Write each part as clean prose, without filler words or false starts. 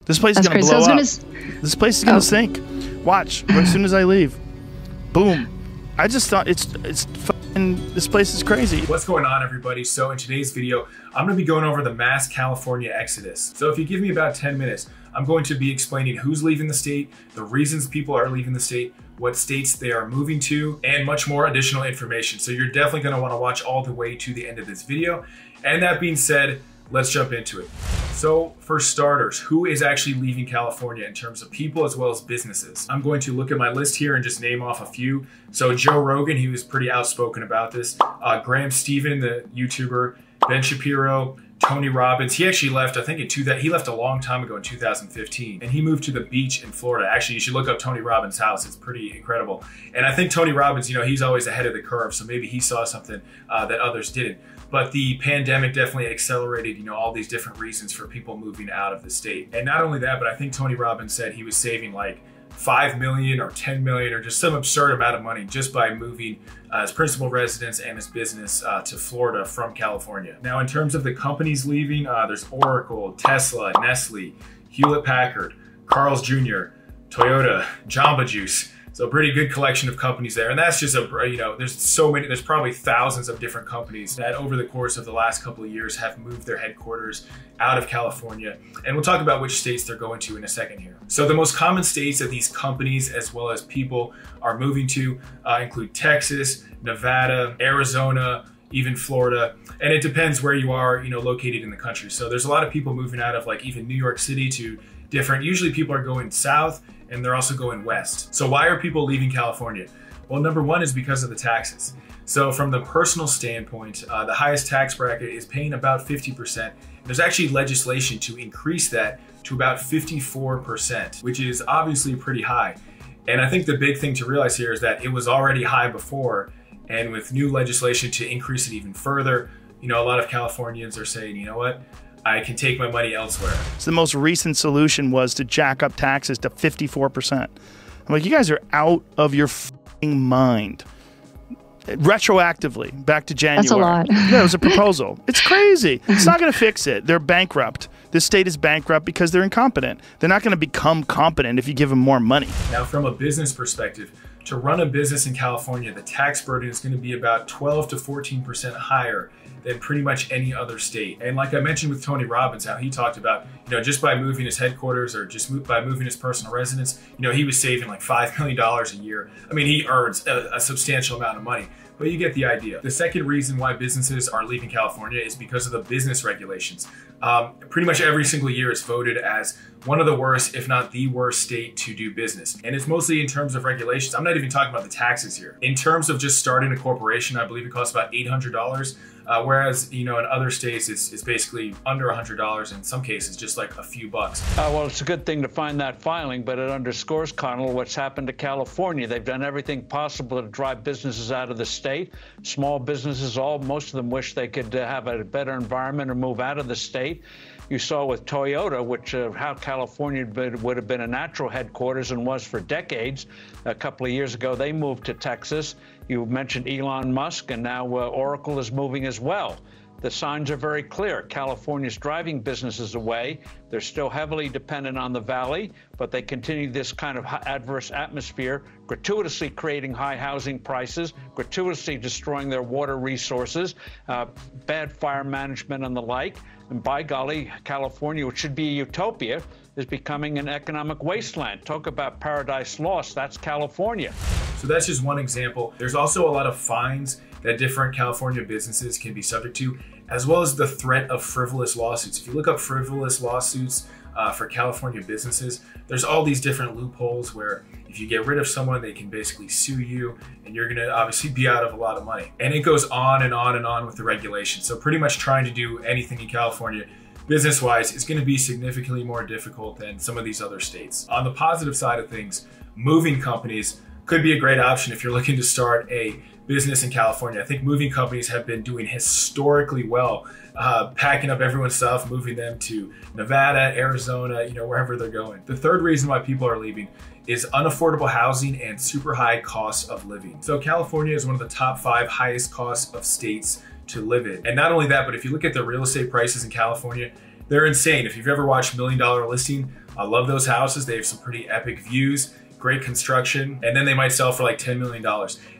This place is going to blow up. This place is going to sink. Watch. As soon as I leave. Boom. I just thought it's fucking, this place is crazy. What's going on, everybody? So in today's video, I'm going to be going over the mass California exodus. So if you give me about 10 minutes, I'm going to be explaining who's leaving the state, the reasons people are leaving the state, what states they are moving to, and much more additional information. So you're definitely going to want to watch all the way to the end of this video. And that being said, let's jump into it. So for starters, who is actually leaving California in terms of people as well as businesses? I'm going to look at my list here and just name off a few. So Joe Rogan, he was pretty outspoken about this. Graham Stephan, the YouTuber, Ben Shapiro, Tony Robbins. He actually left, I think he left a long time ago in 2015, and he moved to the beach in Florida. Actually, you should look up Tony Robbins' house. It's pretty incredible. And I think Tony Robbins, you know, he's always ahead of the curve, so maybe he saw something that others didn't. But the pandemic definitely accelerated, you know, all these different reasons for people moving out of the state. And not only that, but I think Tony Robbins said he was saving like 5 million or 10 million or just some absurd amount of money just by moving his principal residence and his business to Florida from California. Now, in terms of the companies leaving, there's Oracle, Tesla, Nestle, Hewlett-Packard, Carl's Jr., Toyota, Jamba Juice. So a pretty good collection of companies there. And that's just you know, there's so many, there's probably thousands of different companies that over the course of the last couple of years have moved their headquarters out of California. And we'll talk about which states they're going to in a second here. So the most common states that these companies as well as people are moving to include Texas, Nevada, Arizona, even Florida. And it depends where you are, you know, located in the country. So there's a lot of people moving out of like even New York City to different, usually people are going south and they're also going west. So why are people leaving California? Well, number one is because of the taxes. So from the personal standpoint, the highest tax bracket is paying about 50%. There's actually legislation to increase that to about 54%, which is obviously pretty high. And I think the big thing to realize here is that it was already high before, and with new legislation to increase it even further, you know, a lot of Californians are saying, you know what? I can take my money elsewhere. So the most recent solution was to jack up taxes to 54%. I'm like, you guys are out of your f***ing mind. Retroactively, back to January. That's a lot. Yeah, it was a proposal. It's crazy. It's not going to fix it. They're bankrupt. This state is bankrupt because they're incompetent. They're not going to become competent if you give them more money. Now, from a business perspective, to run a business in California, the tax burden is going to be about 12 to 14% higher than pretty much any other state. And like I mentioned with Tony Robbins, how he talked about, you know, just by moving his headquarters or just by moving his personal residence, you know, he was saving like $5 million a year. I mean, he earns a substantial amount of money, but you get the idea. The second reason why businesses are leaving California is because of the business regulations. Pretty much every single year it's voted as one of the worst, if not the worst state to do business. And it's mostly in terms of regulations. I'm not even talking about the taxes here. In terms of just starting a corporation, I believe it costs about $800. Whereas, you know, in other states, it's basically under $100, in some cases, just like a few bucks. Well, it's a good thing to find that filing, but it underscores, Connell, what's happened to California. They've done everything possible to drive businesses out of the state. Small businesses, most of them wish they could have a better environment or move out of the state. You saw with Toyota, which how California would have been a natural headquarters and was for decades. A couple of years ago, they moved to Texas. You mentioned Elon Musk, and now Oracle is moving as well. The signs are very clear. California's driving businesses away. They're still heavily dependent on the valley, but they continue this kind of adverse atmosphere, gratuitously creating high housing prices, gratuitously destroying their water resources, bad fire management and the like. And by golly, California, which should be a utopia, is becoming an economic wasteland. Talk about paradise lost. That's California. So that's just one example. There's also a lot of fines that different California businesses can be subject to, as well as the threat of frivolous lawsuits. If you look up frivolous lawsuits for California businesses, there's all these different loopholes where if you get rid of someone, they can basically sue you, and you're gonna obviously be out of a lot of money. And it goes on and on and on with the regulations. So pretty much trying to do anything in California business-wise is gonna be significantly more difficult than some of these other states. On the positive side of things, moving companies could be a great option if you're looking to start a business in California. I think moving companies have been doing historically well, packing up everyone's stuff, moving them to Nevada, Arizona, you know, wherever they're going. The third reason why people are leaving is unaffordable housing and super high costs of living. So California is one of the top 5 highest costs of states to live in. And not only that, but if you look at the real estate prices in California, they're insane. If you've ever watched $1 Million Listing, I love those houses. They have some pretty epic views, great construction, and then they might sell for like $10 million.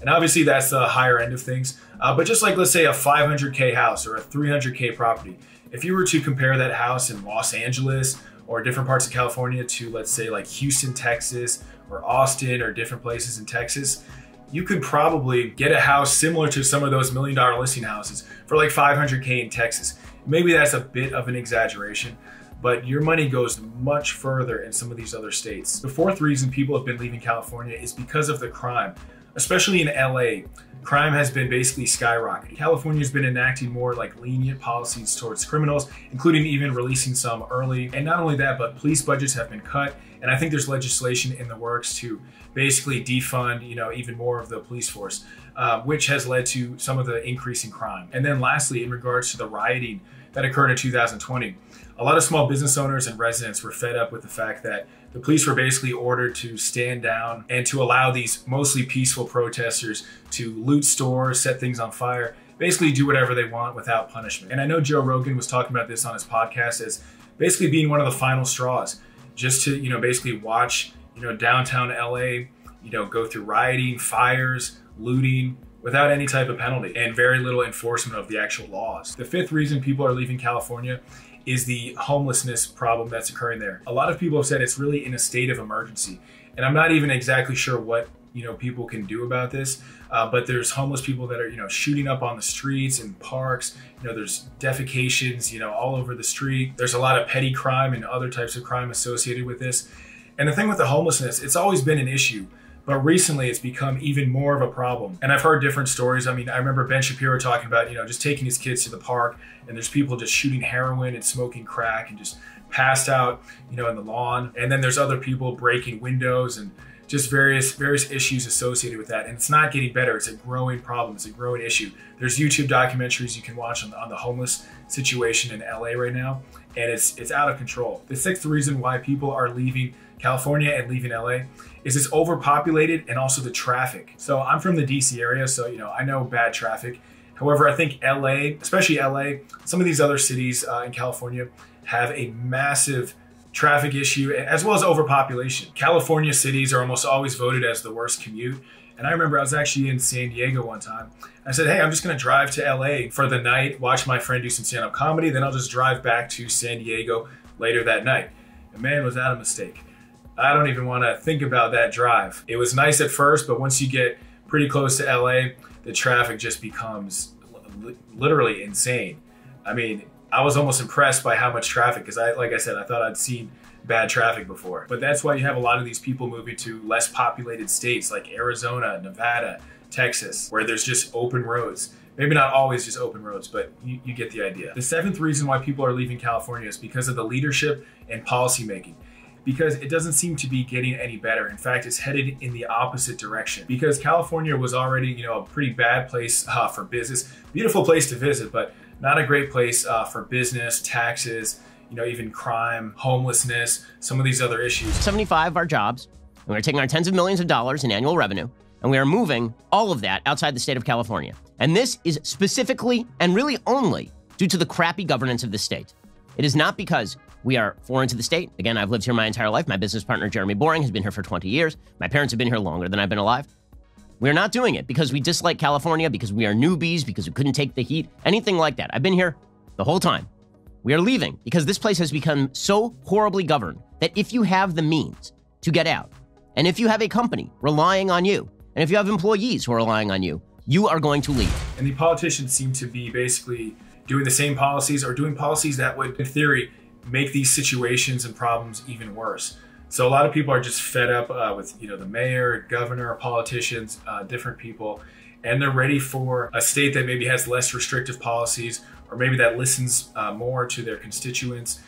And obviously that's the higher end of things. But just like, let's say a 500K house or a 300K property, if you were to compare that house in Los Angeles or different parts of California to, let's say, like Houston, Texas, or Austin, or different places in Texas, you could probably get a house similar to some of those $1 million listing houses for like 500K in Texas. Maybe that's a bit of an exaggeration, but your money goes much further in some of these other states. The fourth reason people have been leaving California is because of the crime, especially in LA. Crime has been basically skyrocketing. California's been enacting more like lenient policies towards criminals, including even releasing some early. And not only that, but police budgets have been cut. And I think there's legislation in the works to basically defund, even more of the police force, which has led to some of the increase in crime. And then lastly, in regards to the rioting that occurred in 2020, a lot of small business owners and residents were fed up with the fact that the police were basically ordered to stand down and to allow these mostly peaceful protesters to loot stores, set things on fire, basically do whatever they want without punishment. And I know Joe Rogan was talking about this on his podcast as basically being one of the final straws, just to, basically watch, downtown LA, go through rioting, fires, looting, without any type of penalty and very little enforcement of the actual laws. The fifth reason people are leaving California is the homelessness problem that's occurring there. A lot of people have said it's really in a state of emergency. And I'm not even exactly sure what people can do about this, but there's homeless people that are shooting up on the streets and parks. There's defecations all over the street. There's a lot of petty crime and other types of crime associated with this. And the thing with the homelessness, it's always been an issue, but recently it's become even more of a problem. And I've heard different stories. I mean, I remember Ben Shapiro talking about, just taking his kids to the park and there's people just shooting heroin and smoking crack and just passed out, in the lawn. And then there's other people breaking windows and just various issues associated with that. And it's not getting better. It's a growing problem. It's a growing issue. There's YouTube documentaries you can watch on the homeless situation in LA right now. And it's out of control. The sixth reason why people are leaving California and leaving LA is it's overpopulated and also the traffic. So I'm from the DC area, so I know bad traffic. However, I think LA, especially LA, some of these other cities in California have a massive traffic issue as well as overpopulation. California cities are almost always voted as the worst commute. And I remember I was actually in San Diego one time. I said, hey, I'm just gonna drive to LA for the night, watch my friend do some stand-up comedy, then I'll just drive back to San Diego later that night. And man, was that a mistake. I don't even wanna think about that drive. It was nice at first, but once you get pretty close to LA, the traffic just becomes literally insane. I mean, I was almost impressed by how much traffic, because like I said, I thought I'd seen bad traffic before. But that's why you have a lot of these people moving to less populated states like Arizona, Nevada, Texas, where there's just open roads. Maybe not always just open roads, but you get the idea. The seventh reason why people are leaving California is because of the leadership and policy making. Because it doesn't seem to be getting any better. In fact, it's headed in the opposite direction. Because California was already, a pretty bad place for business. Beautiful place to visit, but not a great place for business, taxes, even crime, homelessness, some of these other issues. 75 are jobs, and we're taking our tens of millions of dollars in annual revenue, and we are moving all of that outside the state of California. And this is specifically and really only due to the crappy governance of the state. It is not because we are foreign to the state. Again, I've lived here my entire life. My business partner, Jeremy Boring, has been here for 20 years. My parents have been here longer than I've been alive. We're not doing it because we dislike California, because we are newbies, because we couldn't take the heat, anything like that. I've been here the whole time. We are leaving because this place has become so horribly governed that if you have the means to get out, and if you have a company relying on you, and if you have employees who are relying on you, you are going to leave. And the politicians seem to be basically doing the same policies or doing policies that would, in theory, make these situations and problems even worse. So a lot of people are just fed up with the mayor, governor, politicians, different people, and they're ready for a state that maybe has less restrictive policies, or maybe that listens more to their constituents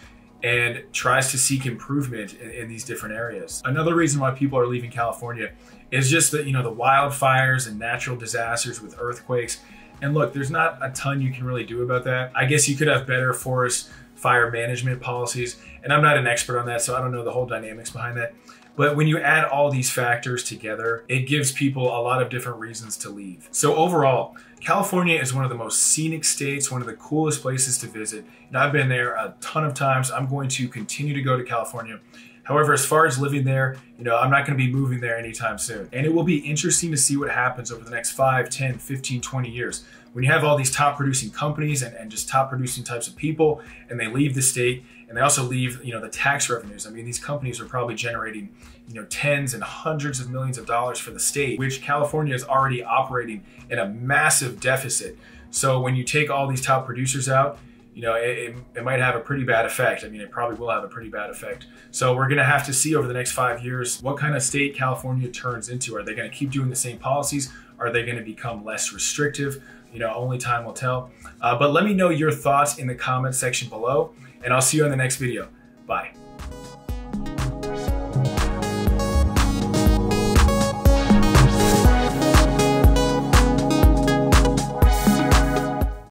and tries to seek improvement in these different areas. Another reason why people are leaving California is just that, the wildfires and natural disasters with earthquakes. And look, there's not a ton you can really do about that. I guess you could have better forest fire management policies, and I'm not an expert on that, so I don't know the whole dynamics behind that. But when you add all these factors together, it gives people a lot of different reasons to leave. So overall, California is one of the most scenic states, one of the coolest places to visit. And I've been there a ton of times. I'm going to continue to go to California. However, as far as living there, I'm not going to be moving there anytime soon. And it will be interesting to see what happens over the next 5, 10, 15, 20 years. When you have all these top producing companies and just top producing types of people, and they leave the state, and they also leave, the tax revenues. I mean, these companies are probably generating, tens and hundreds of millions of dollars for the state, which California is already operating in a massive deficit. So when you take all these top producers out, it might have a pretty bad effect. I mean, it probably will have a pretty bad effect. So we're going to have to see over the next 5 years what kind of state California turns into. Are they going to keep doing the same policies? Are they going to become less restrictive? Only time will tell. But let me know your thoughts in the comment section below, and I'll see you in the next video.